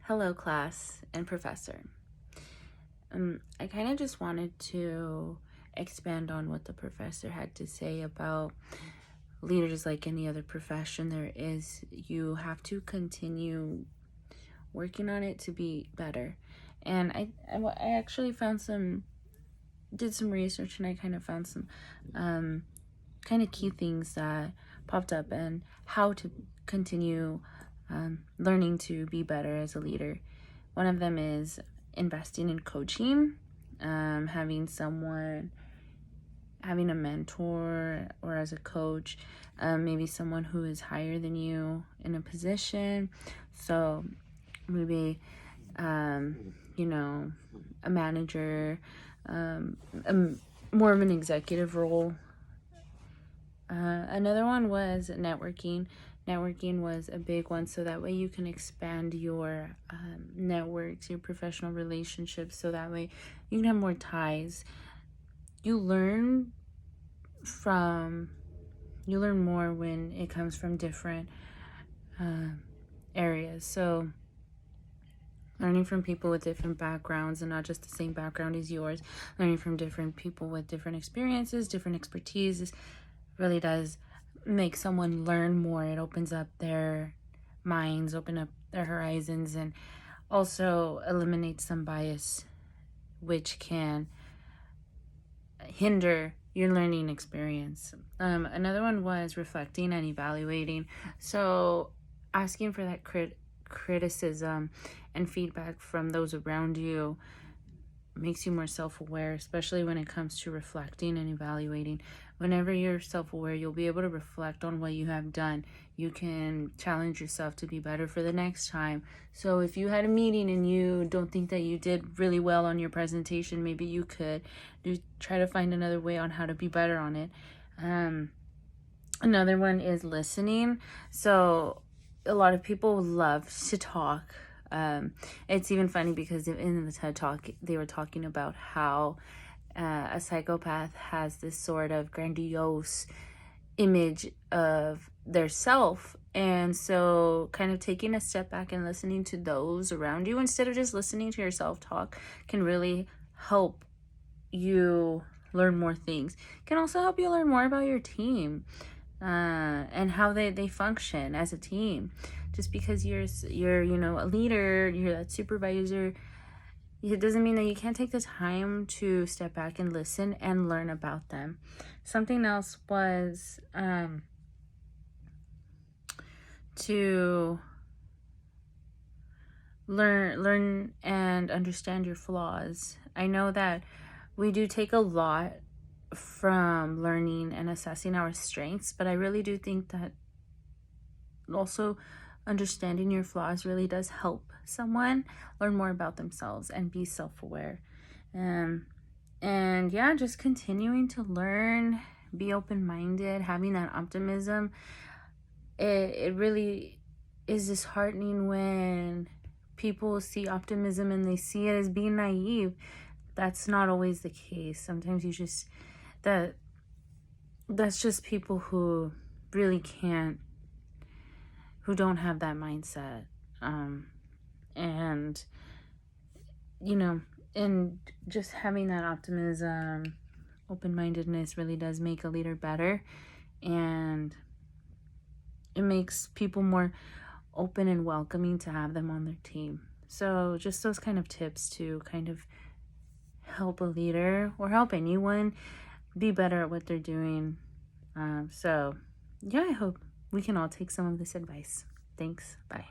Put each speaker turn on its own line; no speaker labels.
Hello, class and professor. I kind of just wanted to expand on what the professor had to say about leaders like any other profession there is. You have to continue working on it to be better. And I actually did some research, and I kind of found some kind of key things that popped up and how to continue learning to be better as a leader. One of them is investing in coaching, having a mentor or as a coach, maybe someone who is higher than you in a position. So maybe, a manager, more of an executive role. Another one was networking. Networking was a big one, so that way you can expand your networks, your professional relationships, so that way you can have more ties. You learn more when it comes from different areas. So learning from people with different backgrounds and not just the same background as yours, learning from different people with different experiences, different expertise really does make someone learn more. It opens up their minds, open up their horizons, and also eliminates some bias, which can hinder your learning experience. Another one was reflecting and evaluating. So asking for that criticism and feedback from those around you makes you more self-aware, especially when it comes to reflecting and evaluating. Whenever you're self-aware, you'll be able to reflect on what you have done. You can challenge yourself to be better for the next time. So if you had a meeting and you don't think that you did really well on your presentation, maybe you could try to find another way on how to be better on it. Another one is listening. So a lot of people love to talk. It's even funny because in the TED Talk, they were talking about how a psychopath has this sort of grandiose image of their self. And so kind of taking a step back and listening to those around you instead of just listening to yourself talk can really help you learn more things. It can also help you learn more about your team and how they function as a team. Just because you're a leader, you're that supervisor, it doesn't mean that you can't take the time to step back and listen and learn about them. Something else was to learn and understand your flaws. I know that we do take a lot from learning and assessing our strengths, but I really do think that also understanding your flaws really does help someone learn more about themselves and be self-aware. And yeah, just continuing to learn, be open-minded, having that optimism. It really is disheartening when people see optimism and they see it as being naive. That's not always the case. Sometimes that's just people who really who don't have that mindset. And just having that optimism, open-mindedness really does make a leader better, and it makes people more open and welcoming to have them on their team. So just those kind of tips to kind of help a leader or help anyone be better at what they're doing. So yeah, I hope we can all take some of this advice. Thanks. Bye.